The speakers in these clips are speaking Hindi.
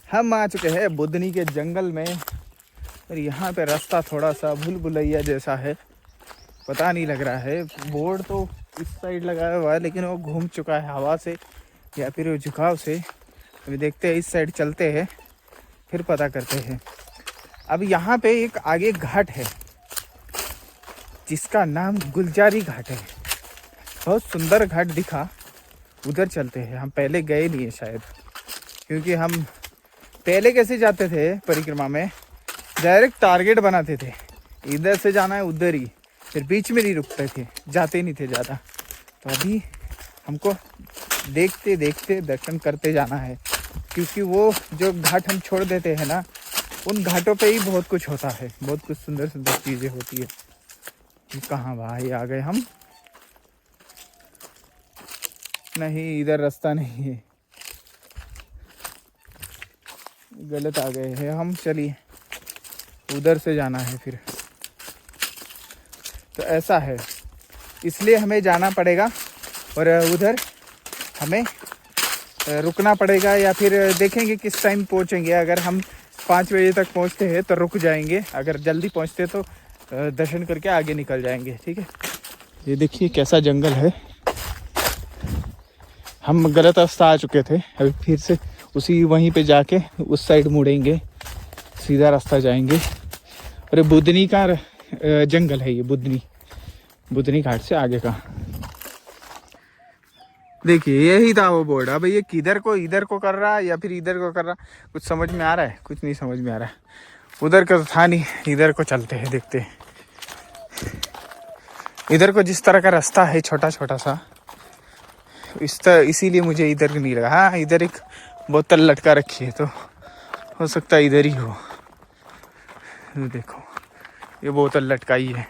हम आ चुके हैं बुदनी के जंगल में। और यहाँ पे रास्ता थोड़ा सा भूल भुलैया जैसा है, पता नहीं लग रहा है। बोर्ड तो इस साइड लगाया हुआ है लेकिन वो घूम चुका है हवा से या फिर झुकाव से। अभी देखते हैं, इस साइड चलते हैं फिर पता करते हैं। अब यहाँ पे एक आगे घाट है जिसका नाम गुलजारी घाट है। बहुत सुंदर घाट दिखा, उधर चलते हैं। हम पहले गए नहीं है शायद, क्योंकि हम पहले कैसे जाते थे परिक्रमा में, डायरेक्ट टारगेट बनाते थे, इधर से जाना है उधर ही, फिर बीच में नहीं रुकते थे, जाते नहीं थे ज़्यादा। तो अभी हमको देखते देखते दर्शन करते जाना है, क्योंकि वो जो घाट हम छोड़ देते हैं ना, उन घाटों पे ही बहुत कुछ होता है, बहुत कुछ सुंदर सुंदर चीज़ें होती है। कहाँ भाई आ गए हम? नहीं, इधर रास्ता नहीं है, गलत आ गए हैं हम। चलिए उधर से जाना है फिर। तो ऐसा है, इसलिए हमें जाना पड़ेगा और उधर हमें रुकना पड़ेगा, या फिर देखेंगे किस टाइम पहुंचेंगे। अगर हम 5 बजे तक पहुंचते हैं तो रुक जाएंगे, अगर जल्दी पहुंचते तो दर्शन करके आगे निकल जाएंगे। ठीक है, ये देखिए कैसा जंगल है। हम गलत रास्ता आ चुके थे, अभी फिर से उसी वहीं पे जाके उस साइड मुड़ेंगे, सीधा रास्ता जाएंगे। और ये बुदनी का जंगल है, ये बुदनी घाट से आगे का। देखिए यही था वो बोर्ड। अब ये किधर को इधर को कर रहा है या फिर इधर को कर रहा, कुछ समझ में आ रहा है? कुछ नहीं समझ में आ रहा है। उधर का तो था नहीं, इधर को चलते हैं, देखते हैं। इधर को जिस तरह का रास्ता है छोटा छोटा सा, इसीलिए मुझे इधर नहीं लगा। हाँ, इधर एक बोतल लटका रखी है, तो हो सकता है इधर ही हो। देखो ये बोतल लटकाई है।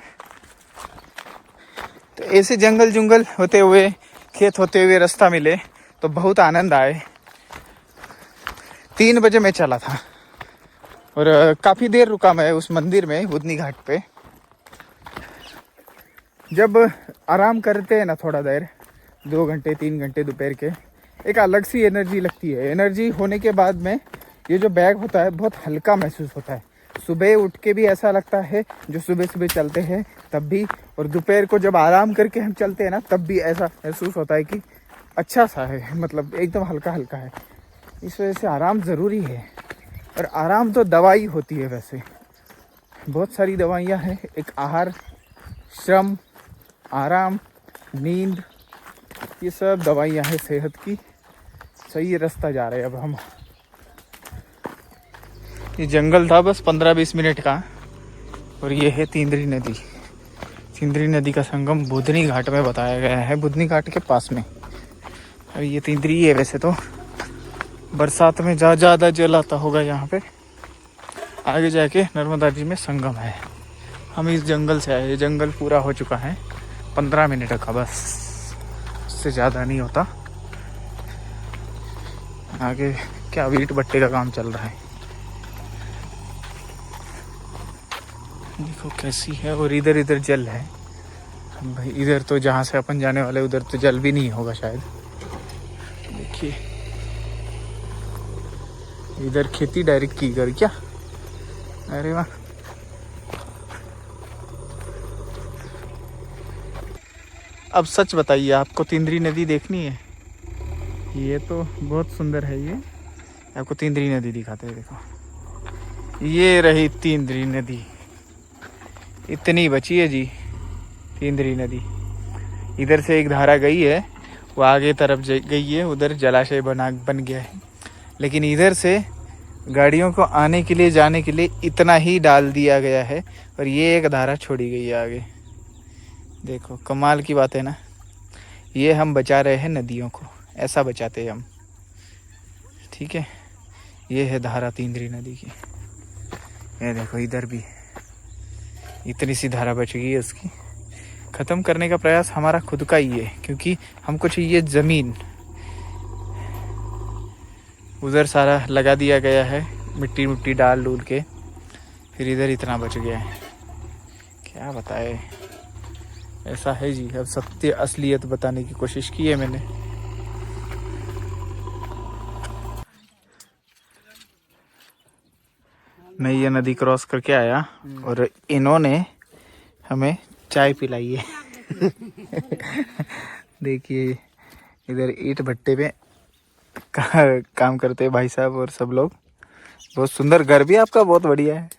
तो ऐसे जंगल जुंगल होते हुए, खेत होते हुए रास्ता मिले तो बहुत आनंद आए। 3 बजे मैं चला था और काफ़ी देर रुका मैं उस मंदिर में, बुदनी घाट पे। जब आराम करते हैं ना थोड़ा देर, 2 घंटे 3 घंटे दोपहर के, एक अलग सी एनर्जी लगती है। एनर्जी होने के बाद में ये जो बैग होता है बहुत हल्का महसूस होता है। सुबह उठ के भी ऐसा लगता है, जो सुबह सुबह चलते हैं तब भी, और दोपहर को जब आराम करके हम चलते हैं ना तब भी ऐसा महसूस होता है कि अच्छा सा है, मतलब एकदम हल्का हल्का है। इस वजह से आराम ज़रूरी है, और आराम तो दवाई होती है। वैसे बहुत सारी दवाइयाँ हैं, एक आहार, श्रम, आराम, नींद, ये सब दवाइयाँ हैं सेहत की। सही रास्ता जा रहे हैं अब हम। ये जंगल था बस 15-20 मिनट का, और ये है तिंद्री नदी। तिंद्री नदी का संगम बुदनी घाट में बताया गया है, बुदनी घाट के पास में। और ये तिंद्री है। वैसे तो बरसात में ज़्यादा जल आता होगा यहाँ पे। आगे जाके नर्मदा जी में संगम है। हम इस जंगल से आए, ये जंगल पूरा हो चुका है 15 मिनट का, बस उससे ज़्यादा नहीं होता। आगे क्या ईंट भट्टे का काम चल रहा है, देखो कैसी है। और इधर इधर जल है भाई, इधर तो जहाँ से अपन जाने वाले उधर तो जल भी नहीं होगा शायद। देखिए इधर खेती डायरेक्ट की कर क्या, अरे वाह। अब सच बताइए, आपको तिंद्री नदी देखनी है? ये तो बहुत सुंदर है। ये आपको तिंद्री नदी दिखाते हैं, देखो ये रही तिंद्री नदी। इतनी बची है जी तिंद्री नदी। इधर से एक धारा गई है, वो आगे तरफ गई है, उधर जलाशय बन गया है। लेकिन इधर से गाड़ियों को आने के लिए जाने के लिए इतना ही डाल दिया गया है, और ये एक धारा छोड़ी गई है आगे। देखो कमाल की बात है ना, ये हम बचा रहे हैं नदियों को, ऐसा बचाते हैं हम। ठीक है, ये है धारा तिंद्री नदी की। ये देखो इधर भी इतनी सी धारा बच गई है, उसकी ख़त्म करने का प्रयास हमारा खुद का ही है, क्योंकि हमको चाहिए ज़मीन। उधर सारा लगा दिया गया है, मिट्टी मिट्टी डाल डूल के, फिर इधर इतना बच गया है, क्या बताए। ऐसा है जी। अब सत्य असलियत बताने की कोशिश की है मैंने। मैं ये नदी क्रॉस करके आया और इन्होंने हमें चाय पिलाई है। देखिए इधर ईंट भट्टे पे काम करते हैं भाई साहब और सब लोग। बहुत सुंदर घर भी आपका बहुत बढ़िया है।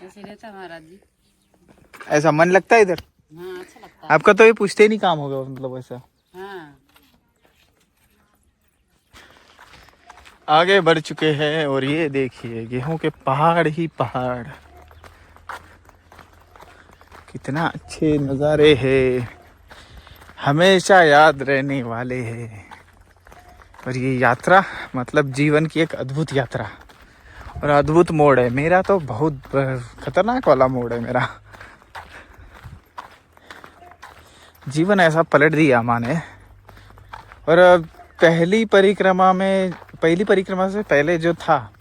ऐसे रहता महाराज जी। ऐसा मन लगता है इधर? हाँ अच्छा लगता है। आपका तो ये पूछते ही नहीं काम होगा मतलब ऐसा। हाँ आगे बढ़ चुके हैं और ये देखिए गेहूं के पहाड़ ही पहाड़, कितना अच्छे नज़ारे हैं, हमेशा याद रहने वाले हैं। और ये यात्रा मतलब जीवन की एक अद्भुत यात्रा और अद्भुत मोड़ है। मेरा तो बहुत खतरनाक वाला मोड़ है मेरा। जीवन ऐसा पलट दिया माने। और पहली परिक्रमा से पहले जो था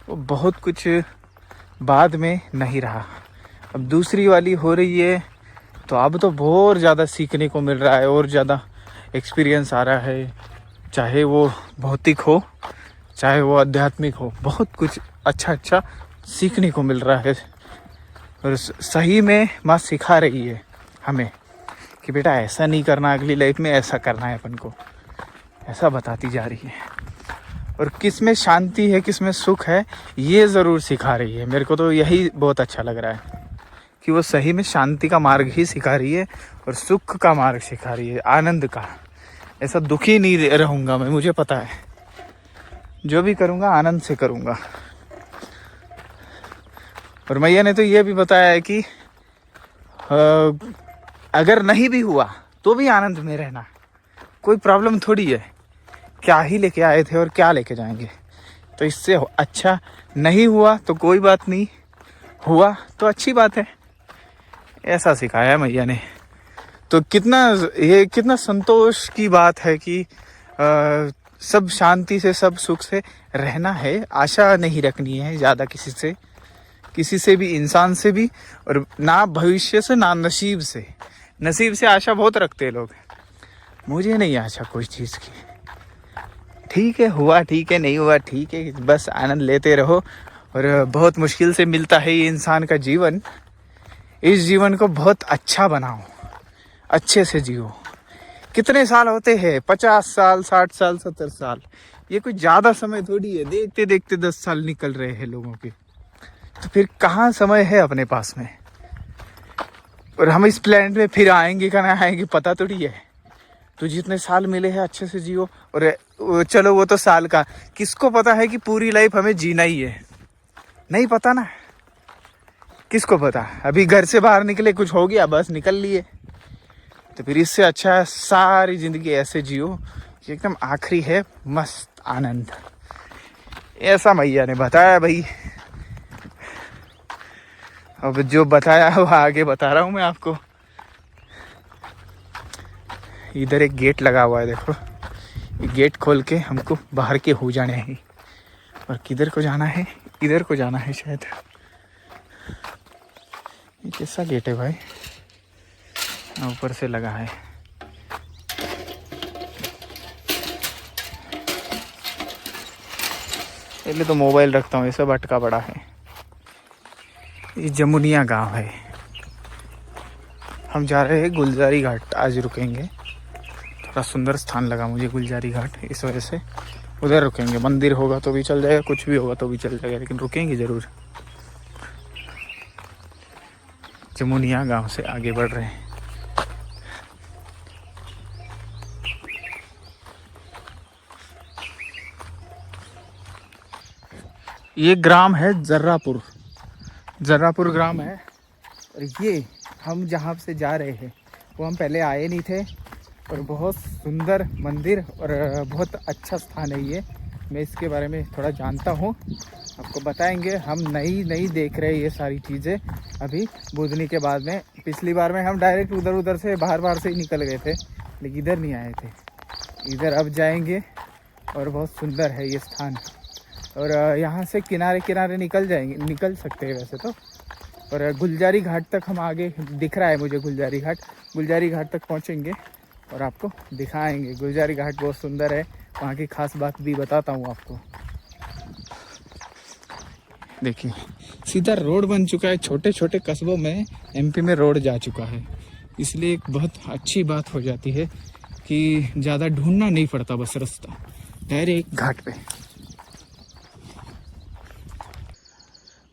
वो बहुत कुछ बाद में नहीं रहा। अब दूसरी वाली हो रही है तो अब तो बहुत ज़्यादा सीखने को मिल रहा है और ज़्यादा एक्सपीरियंस आ रहा है, चाहे वो भौतिक हो चाहे वो आध्यात्मिक हो। बहुत कुछ अच्छा सीखने को मिल रहा है। और सही में माँ सिखा रही है हमें कि बेटा ऐसा नहीं करना, अगली लाइफ में ऐसा करना है अपन को, ऐसा बताती जा रही है। और किस में शांति है किस में सुख है ये ज़रूर सिखा रही है। मेरे को तो यही बहुत अच्छा लग रहा है कि वो सही में शांति का मार्ग ही सिखा रही है और सुख का मार्ग सिखा रही है, आनंद का। ऐसा दुखी नहीं रहूँगा मैं, मुझे पता है जो भी करूँगा आनंद से करूँगा। और मैया ने तो ये भी बताया है कि अगर नहीं भी हुआ तो भी आनंद में रहना, कोई प्रॉब्लम थोड़ी है। क्या ही लेके आए थे और क्या लेके जाएंगे। तो इससे अच्छा नहीं हुआ तो कोई बात नहीं, हुआ तो अच्छी बात है, ऐसा सिखाया है मैया ने। तो कितना संतोष की बात है कि सब शांति से सब सुख से रहना है। आशा नहीं रखनी है ज़्यादा किसी से भी, इंसान से भी, और ना भविष्य से ना नसीब से। नसीब से आशा बहुत रखते हैं लोग, मुझे नहीं आशा कोई चीज़ की। ठीक है हुआ ठीक है, नहीं हुआ ठीक है, बस आनंद लेते रहो। और बहुत मुश्किल से मिलता है ये इंसान का जीवन। इस जीवन को बहुत अच्छा बनाओ, अच्छे से जियो। कितने साल होते हैं? 50 साल, 60 साल, 70 साल। ये कोई ज़्यादा समय थोड़ी है। देखते देखते 10 साल निकल रहे हैं लोगों के। तो फिर कहाँ समय है अपने पास में? और हम इस प्लेनेट में फिर आएंगे क्या ना आएंगे पता थोड़ी है। तो जितने साल मिले हैं अच्छे से जियो। और चलो वो तो साल का, किसको पता है कि पूरी लाइफ हमें जीना ही है? नहीं पता ना, किसको पता। अभी घर से बाहर निकले, कुछ हो गया, बस निकल लिए। तो फिर इससे अच्छा है सारी ज़िंदगी ऐसे जियो कि एकदम आखिरी है मस्त आनंद। ऐसा मैया ने बताया भाई। अब जो बताया वो आगे बता रहा हूँ मैं आपको। इधर एक गेट लगा हुआ है, देखो। ये गेट खोल के हमको बाहर के हो जाने हैं। और किधर को जाना है? इधर को जाना है शायद। ये कैसा गेट है भाई? ऊपर से लगा है। पहले तो मोबाइल रखता हूँ, ये सब अटका पड़ा है। ये जमुनिया गांव है। हम जा रहे हैं गुलजारी घाट, आज रुकेंगे। थोड़ा सुंदर स्थान लगा मुझे गुलजारी घाट, इस वजह से उधर रुकेंगे। मंदिर होगा तो भी चल जाएगा, कुछ भी होगा तो भी चल जाएगा, लेकिन रुकेंगे ज़रूर। जमुनिया गांव से आगे बढ़ रहे हैं। ये ग्राम है जर्रापुर ग्राम है। और ये हम जहाँ से जा रहे हैं वो हम पहले आए नहीं थे। और बहुत सुंदर मंदिर और बहुत अच्छा स्थान है ये। मैं इसके बारे में थोड़ा जानता हूँ, आपको बताएंगे। हम नई देख रहे हैं ये सारी चीज़ें अभी बुधनी के बाद में। पिछली बार में हम डायरेक्ट उधर से बाहर से ही निकल गए थे, लेकिन इधर नहीं आए थे। इधर अब जाएंगे और बहुत सुंदर है ये स्थान। और यहाँ से किनारे निकल सकते हैं वैसे तो। और गुलजारी घाट तक हम आगे, दिख रहा है मुझे गुलजारी घाट तक पहुँचेंगे और आपको दिखाएंगे। गुलजारी घाट बहुत सुंदर है, वहाँ की खास बात भी बताता हूँ आपको। देखिए सीधा रोड बन चुका है। छोटे छोटे कस्बों में एमपी में रोड जा चुका है, इसलिए एक बहुत अच्छी बात हो जाती है कि ज़्यादा ढूंढना नहीं पड़ता, बस रास्ता डायरेक्ट घाट पे।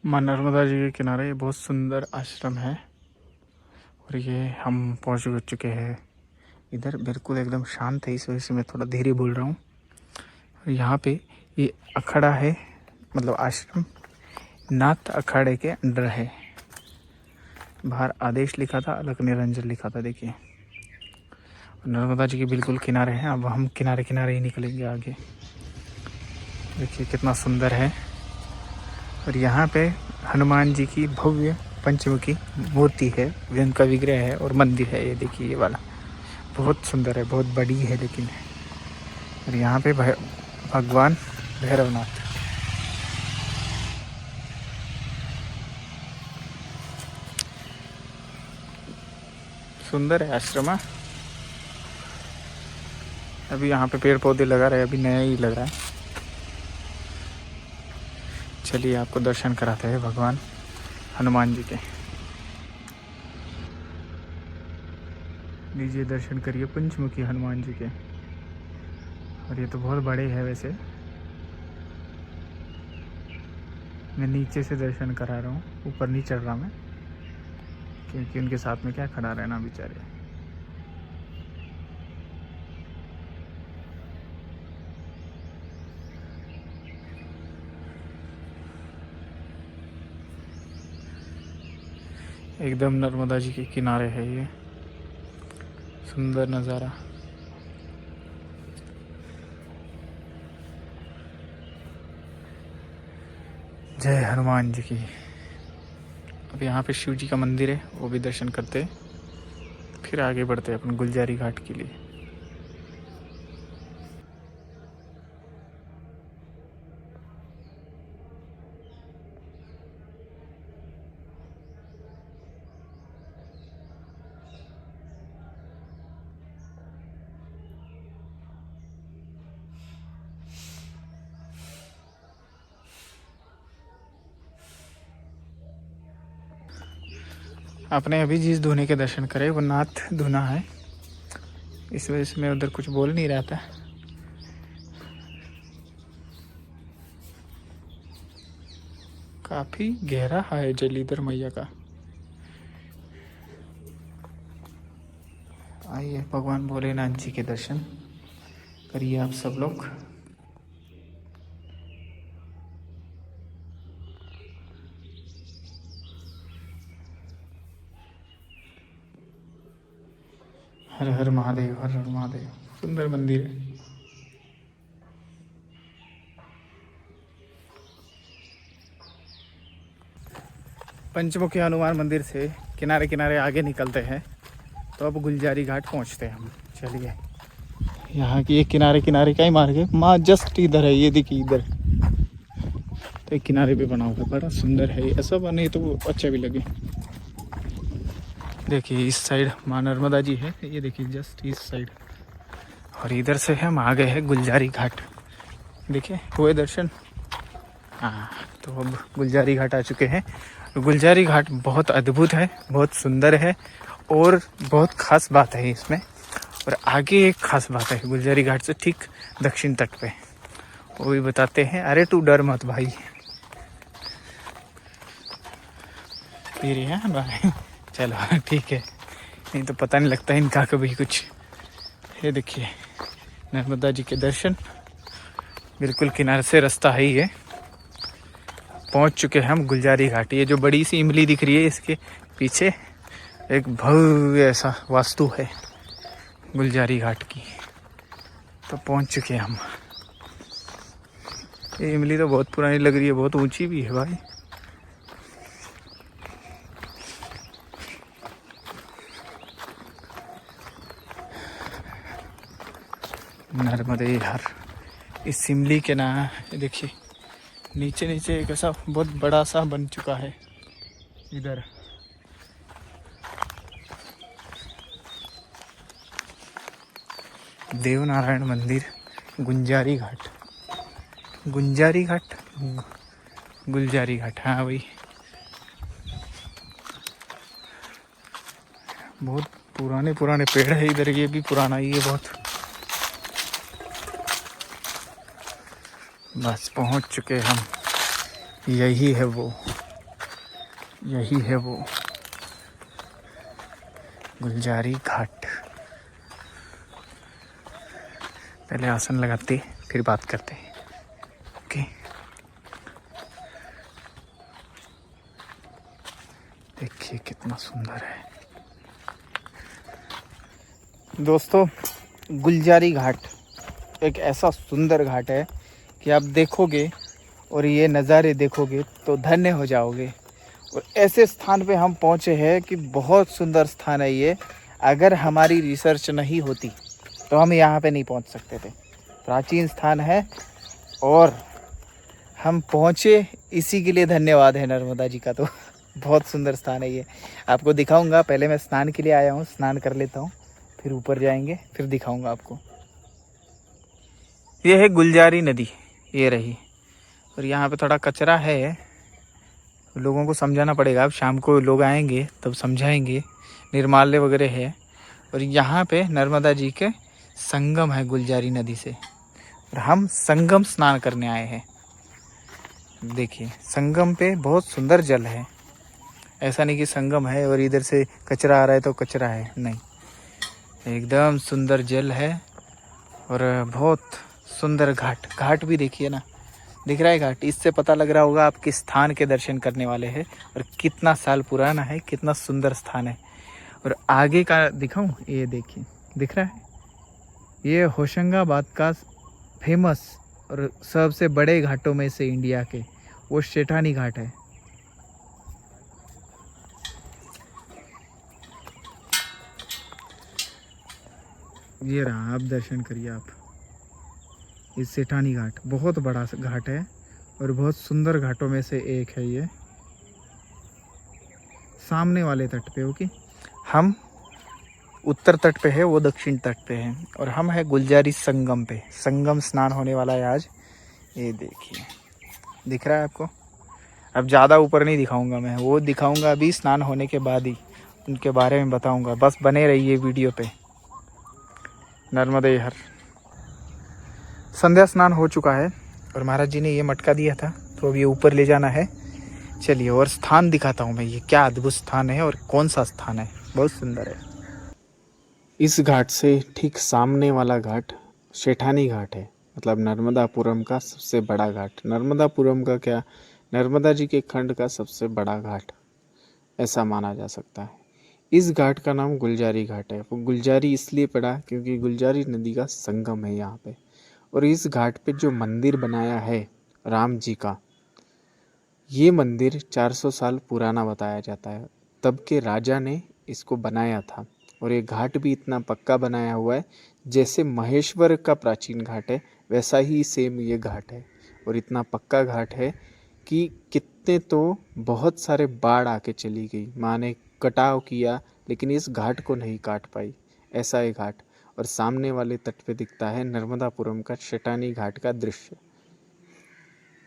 माँ नर्मदा जी के किनारे ये बहुत सुंदर आश्रम है और ये हम पहुँच चुके हैं इधर। बिल्कुल एकदम शांत है, इस वजह से मैं थोड़ा धीरे बोल रहा हूँ। और यहाँ पे ये अखाड़ा है, मतलब आश्रम नाथ अखाड़े के अंडर है। बाहर आदेश लिखा था, अलग निरंजन लिखा था। देखिए नर्मदा जी के बिल्कुल किनारे हैं। अब हम किनारे किनारे ही निकलेंगे आगे। देखिए कितना सुंदर है। और यहाँ पे हनुमान जी की भव्य पंचमुखी मूर्ति है, उनका विग्रह है और मंदिर है। ये देखिए ये वाला बहुत सुंदर है, बहुत बड़ी है लेकिन। और यहाँ पे भगवान भैरवनाथ। सुंदर है आश्रम। अभी यहाँ पे पेड़ पौधे लगा रहे हैं, अभी नया ही लग रहा है। चलिए आपको दर्शन कराते हैं भगवान हनुमान जी के। लीजिए दर्शन करिए पंचमुखी हनुमान जी के। और ये तो बहुत बड़े हैं वैसे, मैं नीचे से दर्शन करा रहा हूँ, ऊपर नहीं चढ़ रहा मैं, क्योंकि उनके साथ में क्या खड़ा रहना बेचारे। एकदम नर्मदा जी के किनारे है ये, सुंदर नज़ारा। जय हनुमान जी की। अब यहाँ पे शिव जी का मंदिर है, वो भी दर्शन करते फिर आगे बढ़ते अपन गुलजारी घाट के लिए। आपने अभी जिस धुने के दर्शन करे वो नाथ धुना है, इस वजह से मैं उधर कुछ बोल नहीं रहा था। काफी गहरा है जल इधर मैया का। आइए भगवान भोलेनाथ जी के दर्शन करिए आप सब लोग। हर हर महादेव, हर हर महादेव। सुंदर मंदिर है। पंचमुखी हनुमान मंदिर से किनारे किनारे आगे निकलते हैं तो अब गुलजारी घाट पहुंचते हैं हम। चलिए यहाँ की एक किनारे किनारे का ही मार्ग है, माँ जस्ट इधर है, ये देखिए इधर तो एक किनारे पे बना हुआ, बड़ा सुंदर है। ऐसा बने तो अच्छा भी लगे। देखिए इस साइड माँ नर्मदा जी है, ये देखिए जस्ट इस साइड। और इधर से हम आ गए हैं गुलजारी घाट। देखिए हुए दर्शन। हाँ तो अब गुलजारी घाट आ चुके हैं। गुलजारी घाट बहुत अद्भुत है, बहुत सुंदर है और बहुत खास बात है इसमें। और आगे एक खास बात है गुलजारी घाट से ठीक दक्षिण तट पे, वो भी बताते हैं। अरे तू डर मत भाई, पी रही है भाई। चलो ठीक है, नहीं तो पता नहीं लगता इनका कभी कुछ। ये देखिए नर्मदा जी के दर्शन, बिल्कुल किनारे से रास्ता है ही है। पहुंच चुके हैं हम गुलजारी घाट। ये जो बड़ी सी इमली दिख रही है इसके पीछे एक भव्य ऐसा वास्तु है गुलजारी घाट की। तो पहुंच चुके हैं हम। ये इमली तो बहुत पुरानी लग रही है, बहुत ऊंची भी है भाई। नर्मदे हर। इस इमली के ना देखिए नीचे नीचे एक ऐसा बहुत बड़ा सा बन चुका है इधर। देवनारायण मंदिर गुंजारी घाट। गुंजारी घाट गुलजारी घाट, हाँ वही। बहुत पुराने पुराने पेड़ है इधर, ये भी पुराना ही है बहुत। बस पहुंच चुके हम, यही है वो, यही है वो गुलजारी घाट। पहले आसन लगाते फिर बात करते। ओके, देखिए कितना सुंदर है दोस्तों। गुलजारी घाट एक ऐसा सुंदर घाट है कि आप देखोगे और ये नज़ारे देखोगे तो धन्य हो जाओगे। और ऐसे स्थान पे हम पहुँचे हैं कि बहुत सुंदर स्थान है ये। अगर हमारी रिसर्च नहीं होती तो हम यहाँ पे नहीं पहुँच सकते थे। प्राचीन स्थान है और हम पहुँचे, इसी के लिए धन्यवाद है नर्मदा जी का। तो बहुत सुंदर स्थान है ये, आपको दिखाऊंगा। पहले मैं स्नान के लिए आया हूँ, स्नान कर लेता हूँ, फिर ऊपर जाएंगे, फिर दिखाऊंगा आपको। ये है गुलजारी नदी, ये रही। और यहाँ पे थोड़ा कचरा है, लोगों को समझाना पड़ेगा। अब शाम को लोग आएंगे तब समझाएंगे। निर्माल्य वगैरह है। और यहाँ पे नर्मदा जी के संगम है गुलजारी नदी से, और हम संगम स्नान करने आए हैं। देखिए संगम पे बहुत सुंदर जल है। ऐसा नहीं कि संगम है और इधर से कचरा आ रहा है तो कचरा है, नहीं, एकदम सुंदर जल है। और बहुत सुंदर घाट, घाट भी देखिए ना, दिख रहा है घाट। इससे पता लग रहा होगा आप किस स्थान के दर्शन करने वाले हैं और कितना साल पुराना है, कितना सुंदर स्थान है। और आगे का दिखाऊं, ये देखिए, दिख रहा है, ये होशंगाबाद का फेमस और सबसे बड़े घाटों में से इंडिया के वो सेठानी घाट है। ये रहा, आप दर्शन करिए आप। ये सेठानी घाट बहुत बड़ा घाट है और बहुत सुंदर घाटों में से एक है ये। सामने वाले तट पे, ओके, हम उत्तर तट पे है, वो दक्षिण तट पे है। और हम है गुलजारी संगम पे। संगम स्नान होने वाला है आज। ये देखिए, दिख रहा है आपको। अब ज़्यादा ऊपर नहीं दिखाऊंगा मैं, वो दिखाऊंगा अभी स्नान होने के बाद ही, उनके बारे में बताऊंगा। बस बने रहिए वीडियो पे। नर्मदे हर। संध्या स्नान हो चुका है और महाराज जी ने ये मटका दिया था, तो अब ये ऊपर ले जाना है। चलिए और स्थान दिखाता हूँ मैं, ये क्या अद्भुत स्थान है और कौन सा स्थान है, बहुत सुंदर है। इस घाट से ठीक सामने वाला घाट सेठानी घाट है, मतलब नर्मदापुरम का सबसे बड़ा घाट। नर्मदापुरम का क्या, नर्मदा जी के खंड का सबसे बड़ा घाट ऐसा माना जा सकता है। इस घाट का नाम गुलजारी घाट है। वो गुलजारी इसलिए पड़ा क्योंकि गुलजारी नदी का संगम है यहाँ पे। और इस घाट पे जो मंदिर बनाया है राम जी का, ये मंदिर 400 साल पुराना बताया जाता है। तब के राजा ने इसको बनाया था। और ये घाट भी इतना पक्का बनाया हुआ है, जैसे महेश्वर का प्राचीन घाट है वैसा ही सेम ये घाट है। और इतना पक्का घाट है कि कितने तो बहुत सारे बाढ़ आके चली गई, माँ ने कटाव किया लेकिन इस घाट को नहीं काट पाई, ऐसा है घाट। और सामने वाले तट पे दिखता है नर्मदापुरम का सेठानी घाट का दृश्य।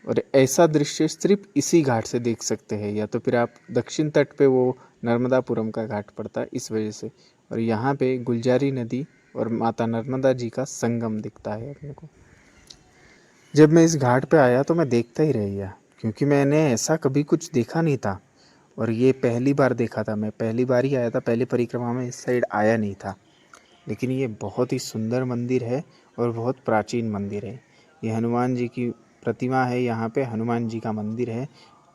और ऐसा दृश्य सिर्फ इसी घाट से देख सकते हैं, या तो फिर आप दक्षिण तट पे वो नर्मदापुरम का घाट पड़ता है इस वजह से। और यहाँ पे गुलजारी नदी और माता नर्मदा जी का संगम दिखता है अपने को। जब मैं इस घाट पे आया तो मैं देखता ही रह गया, क्योंकि मैंने ऐसा कभी कुछ देखा नहीं था। और ये पहली बार देखा था, मैं पहली बार ही आया था, पहली परिक्रमा में इस साइड आया नहीं था। लेकिन ये बहुत ही सुंदर मंदिर है और बहुत प्राचीन मंदिर है। ये हनुमान जी की प्रतिमा है, यहाँ पे हनुमान जी का मंदिर है।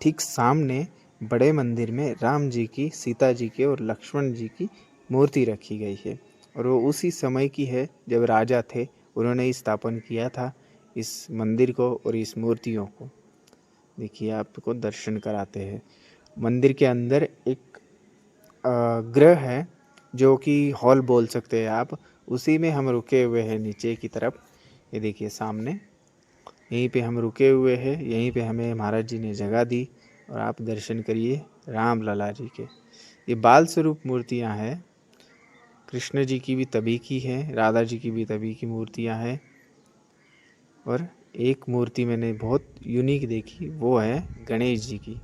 ठीक सामने बड़े मंदिर में राम जी की, सीता जी के और लक्ष्मण जी की मूर्ति रखी गई है। और वो उसी समय की है जब राजा थे, उन्होंने स्थापन किया था इस मंदिर को और इस मूर्तियों को। देखिए आपको दर्शन कराते हैं। मंदिर के अंदर एक गृह है जो कि हॉल बोल सकते हैं आप, उसी में हम रुके हुए हैं नीचे की तरफ। ये देखिए सामने, यहीं पे हम रुके हुए हैं, यहीं पे हमें महाराज जी ने जगह दी। और आप दर्शन करिए राम लला जी के। ये बाल स्वरूप मूर्तियां हैं, कृष्ण जी की भी तभी की है, राधा जी की भी तभी की मूर्तियां हैं। और एक मूर्ति मैंने बहुत यूनिक देखी, वो है गणेश जी की।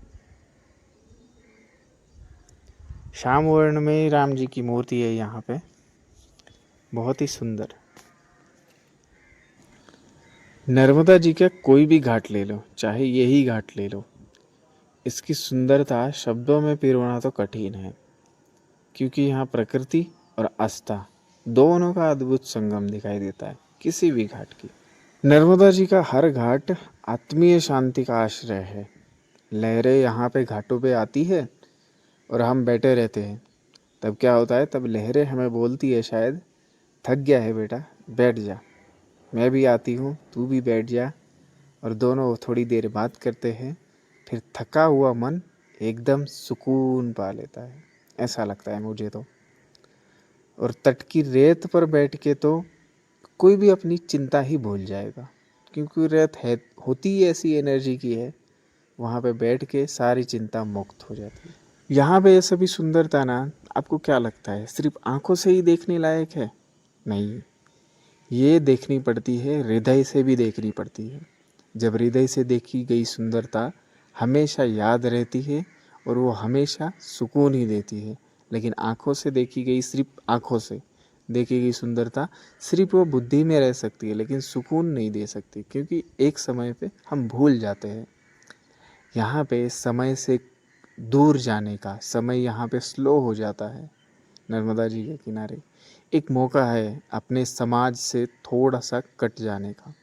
श्याम वर्ण में राम जी की मूर्ति है यहाँ पे, बहुत ही सुंदर। नर्मदा जी का कोई भी घाट ले लो, चाहे यही घाट ले लो, इसकी सुंदरता शब्दों में पिरोना तो कठिन है, क्योंकि यहाँ प्रकृति और आस्था दोनों का अद्भुत संगम दिखाई देता है किसी भी घाट की। नर्मदा जी का हर घाट आत्मीय शांति का आश्रय है। लहरें यहाँ पे घाटों पे आती है और हम बैठे रहते हैं, तब क्या होता है, तब लहरें हमें बोलती है शायद, थक गया है बेटा, बैठ जा, मैं भी आती हूँ, तू भी बैठ जा। और दोनों थोड़ी देर बात करते हैं, फिर थका हुआ मन एकदम सुकून पा लेता है, ऐसा लगता है मुझे तो। और तट की रेत पर बैठ के तो कोई भी अपनी चिंता ही भूल जाएगा, क्योंकि रेत है होती ही ऐसी एनर्जी की है, वहाँ पे बैठ के सारी चिंता मुक्त हो जाती है। यहाँ पे ये सभी सुंदरता ना, आपको क्या लगता है सिर्फ आंखों से ही देखने लायक है? नहीं, ये देखनी पड़ती है, हृदय से भी देखनी पड़ती है। जब हृदय से देखी गई सुंदरता हमेशा याद रहती है और वो हमेशा सुकून ही देती है। लेकिन आँखों से देखी गई, सिर्फ आँखों से देखी गई सुंदरता सिर्फ वो बुद्धि में रह सकती है, लेकिन सुकून नहीं दे सकती, क्योंकि एक समय पे हम भूल जाते हैं। यहाँ पे समय से दूर जाने का, समय यहाँ पे स्लो हो जाता है। नर्मदा जी के किनारे एक मौका है अपने समाज से थोड़ा सा कट जाने का,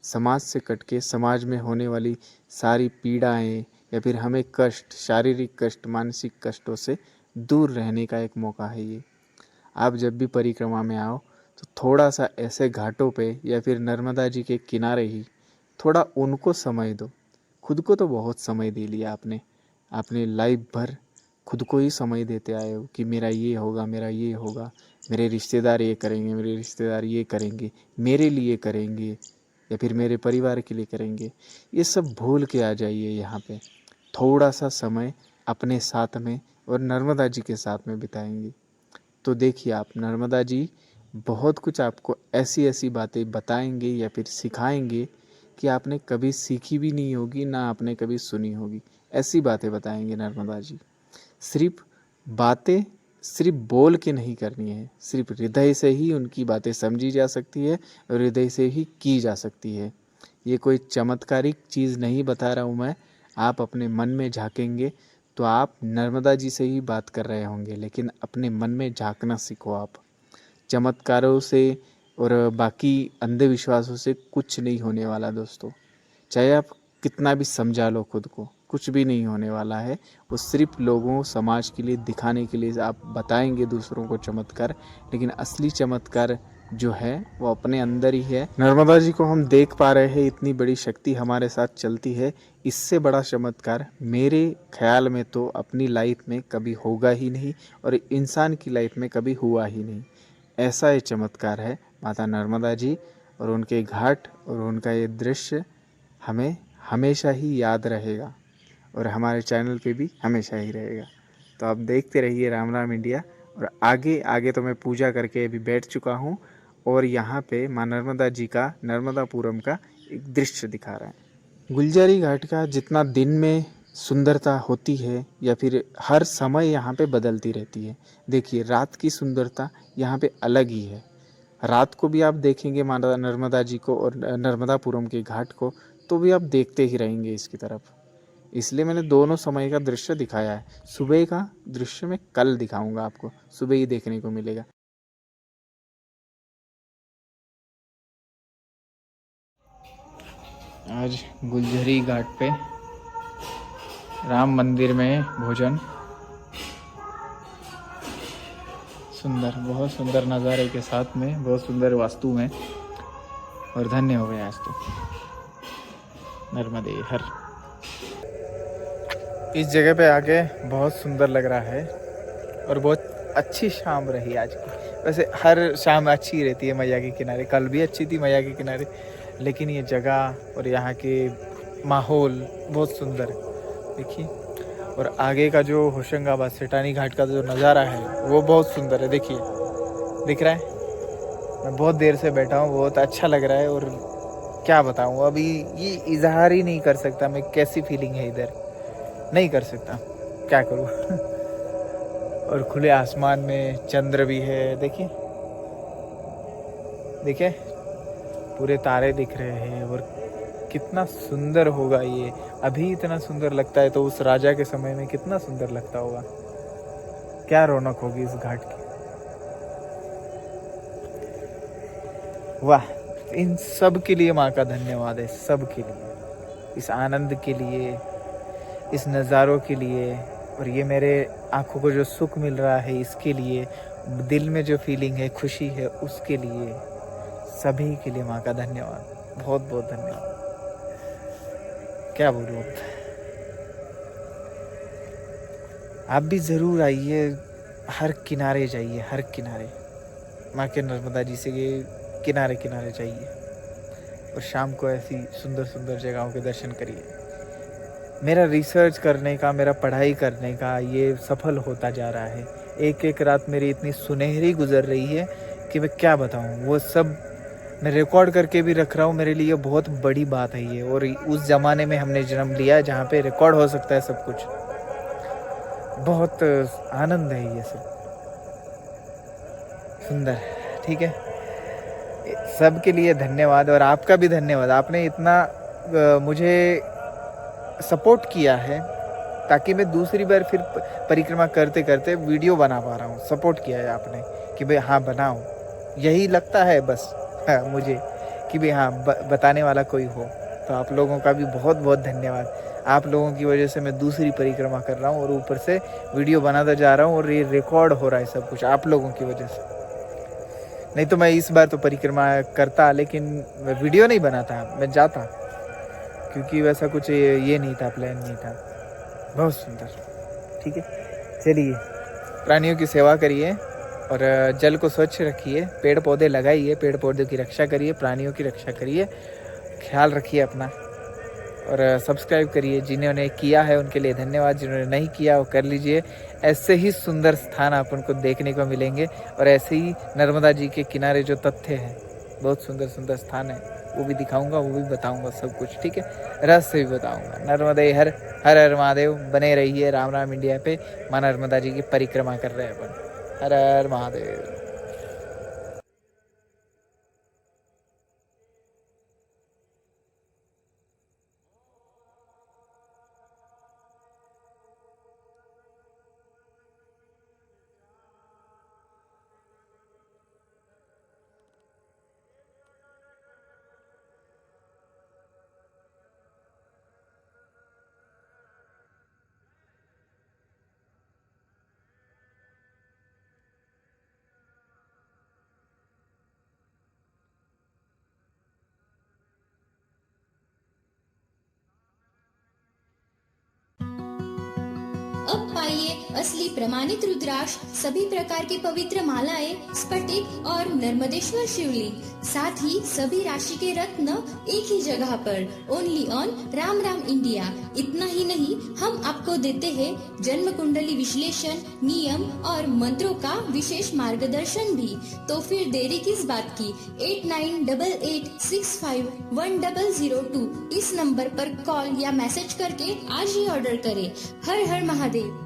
समाज से कट के समाज में होने वाली सारी पीड़ाएं या फिर हमें कष्ट, शारीरिक कष्ट, मानसिक कष्टों से दूर रहने का एक मौका है ये। आप जब भी परिक्रमा में आओ तो थोड़ा सा ऐसे घाटों पे या फिर नर्मदा जी के किनारे ही थोड़ा उनको समय दो। खुद को तो बहुत समय दे लिया आपने, अपने लाइफ भर खुद को ही समय देते आए हो कि मेरा ये होगा, मेरा ये होगा, मेरे रिश्तेदार ये करेंगे, मेरे रिश्तेदार ये करेंगे, मेरे लिए करेंगे या फिर मेरे परिवार के लिए करेंगे। ये सब भूल के आ जाइए यहाँ पे, थोड़ा सा समय अपने साथ में और नर्मदा जी के साथ में बिताएंगे तो देखिए आप, नर्मदा जी बहुत कुछ आपको ऐसी ऐसी बातें बताएंगे या फिर सिखाएंगे कि आपने कभी सीखी भी नहीं होगी, ना आपने कभी सुनी होगी। ऐसी बातें बताएंगे नर्मदा जी। सिर्फ बातें सिर्फ बोल के नहीं करनी है, सिर्फ हृदय से ही उनकी बातें समझी जा सकती है और हृदय से ही की जा सकती है। ये कोई चमत्कारिक चीज़ नहीं बता रहा हूँ मैं, आप अपने मन में झांकेंगे तो आप नर्मदा जी से ही बात कर रहे होंगे, लेकिन अपने मन में झांकना सीखो आप। चमत्कारों से और बाकी अंधविश्वासों से कुछ नहीं होने वाला दोस्तों। चाहे आप कितना भी समझा लो खुद को, कुछ भी नहीं होने वाला है। वो सिर्फ लोगों, समाज के लिए दिखाने के लिए आप बताएंगे दूसरों को चमत्कार, लेकिन असली चमत्कार जो है वो अपने अंदर ही है। नर्मदा जी को हम देख पा रहे हैं, इतनी बड़ी शक्ति हमारे साथ चलती है, इससे बड़ा चमत्कार मेरे ख्याल में तो अपनी लाइफ में कभी होगा ही नहीं और इंसान की लाइफ में कभी हुआ ही नहीं। ऐसा ये चमत्कार है माता नर्मदा जी और उनके घाट और उनका ये दृश्य हमें हमेशा ही याद रहेगा और हमारे चैनल पे भी हमेशा ही रहेगा। तो आप देखते रहिए राम राम इंडिया। और आगे आगे तो मैं पूजा करके अभी बैठ चुका हूँ और यहाँ पे माँ नर्मदा जी का, नर्मदापुरम का एक दृश्य दिखा रहा है। गुलजारी घाट का जितना दिन में सुंदरता होती है या फिर हर समय यहाँ पे बदलती रहती है। देखिए रात की सुंदरता यहाँ पे अलग ही है। रात को भी आप देखेंगे माता नर्मदा जी को और नर्मदापुरम के घाट को, तो भी आप देखते ही रहेंगे इसकी तरफ। इसलिए मैंने दोनों समय का दृश्य दिखाया है। सुबह का दृश्य मैं कल दिखाऊंगा आपको, सुबह ही देखने को मिलेगा। आज गुलजरी घाट पे राम मंदिर में भोजन, सुंदर, बहुत सुंदर नज़ारे के साथ में, बहुत सुंदर वास्तु में, और धन्य हो गया आज तो। नर्मदे हर। इस जगह पे आके बहुत सुंदर लग रहा है और बहुत अच्छी शाम रही आज की। वैसे हर शाम अच्छी रहती है मैया के किनारे, कल भी अच्छी थी मैया के किनारे, लेकिन ये जगह और यहाँ के माहौल बहुत सुंदर है। देखिए, और आगे का जो होशंगाबाद सेठानी घाट का जो नज़ारा है वो बहुत सुंदर है। देखिए, दिख रहा है, मैं बहुत देर से बैठा हूँ, बहुत अच्छा लग रहा है और क्या बताऊं, अभी ये इजहार ही नहीं कर सकता मैं कैसी फीलिंग है इधर, नहीं कर सकता, क्या करूं। और खुले आसमान में चंद्र भी है, देखिए देखिए पूरे तारे दिख रहे हैं, और कितना सुंदर होगा ये। अभी इतना सुंदर लगता है तो उस राजा के समय में कितना सुंदर लगता होगा, क्या रौनक होगी इस घाट की। वाह, इन सब के लिए माँ का धन्यवाद है, सब के लिए, इस आनंद के लिए, इस नज़ारों के लिए, और ये मेरे आँखों को जो सुख मिल रहा है इसके लिए, दिल में जो फीलिंग है, खुशी है, उसके लिए, सभी के लिए माँ का धन्यवाद, बहुत बहुत धन्यवाद। क्या बोलूँ अब। आप भी ज़रूर आइए, हर किनारे जाइए, हर किनारे माँ के नर्मदा जी से ये किनारे किनारे जाइए, और शाम को ऐसी सुंदर सुंदर जगहों के दर्शन करिए। मेरा रिसर्च करने का, मेरा पढ़ाई करने का ये सफल होता जा रहा है। एक एक रात मेरी इतनी सुनहरी गुजर रही है कि मैं क्या बताऊँ। वो सब मैं रिकॉर्ड करके भी रख रहा हूँ, मेरे लिए बहुत बड़ी बात है ये। और उस ज़माने में हमने जन्म लिया जहाँ पे रिकॉर्ड हो सकता है सब कुछ। बहुत आनंद है ये सब, सुंदर, ठीक है। सब के लिए धन्यवाद, और आपका भी धन्यवाद। आपने इतना मुझे सपोर्ट किया है ताकि मैं दूसरी बार फिर परिक्रमा करते करते वीडियो बना पा रहा हूँ। सपोर्ट किया है आपने कि भाई हाँ बनाओ, यही लगता है बस मुझे कि भाई हाँ बताने वाला कोई हो। तो आप लोगों का भी बहुत बहुत धन्यवाद। आप लोगों की वजह से मैं दूसरी परिक्रमा कर रहा हूँ, और ऊपर से वीडियो बनाता जा रहा हूँ, और ये रिकॉर्ड हो रहा है सब कुछ आप लोगों की वजह से। नहीं तो मैं इस बार तो परिक्रमा करता, लेकिन मैं वीडियो नहीं बनाता, मैं जाता, क्योंकि वैसा कुछ ये नहीं था, प्लान नहीं था। बहुत सुंदर, ठीक है। चलिए, प्राणियों की सेवा करिए, और जल को स्वच्छ रखिए, पेड़ पौधे लगाइए, पेड़ पौधों की रक्षा करिए, प्राणियों की रक्षा करिए, ख्याल रखिए अपना, और सब्सक्राइब करिए। जिन्होंने किया है उनके लिए धन्यवाद, जिन्होंने नहीं किया वो कर लीजिए। ऐसे ही सुंदर स्थान अपन को देखने को मिलेंगे, और ऐसे ही नर्मदा जी के किनारे जो तथ्य हैं, बहुत सुंदर सुंदर स्थान है, वो भी दिखाऊंगा, वो भी बताऊंगा सब कुछ, ठीक है। रहस्य से भी बताऊंगा। नर्मदे हर हर हर महादेव। बने रहिए राम राम इंडिया पे। माँ नर्मदा जी की परिक्रमा कर रहे हैं अपन। हर हर महादेव। अब पाइए असली प्रमाणित रुद्राक्ष, सभी प्रकार की पवित्र मालाएं, स्फटिक और नर्मदेश्वर शिवलिंग, साथ ही सभी राशि के रत्न एक ही जगह पर, only on Ram Ram India. इतना ही नहीं, हम आपको देते हैं जन्म कुंडली विश्लेषण, नियम और मंत्रों का विशेष मार्गदर्शन भी। तो फिर देरी किस बात की। 8988651002 इस नंबर पर कॉल या मैसेज करके आज ही ऑर्डर करें। हर हर महादेव।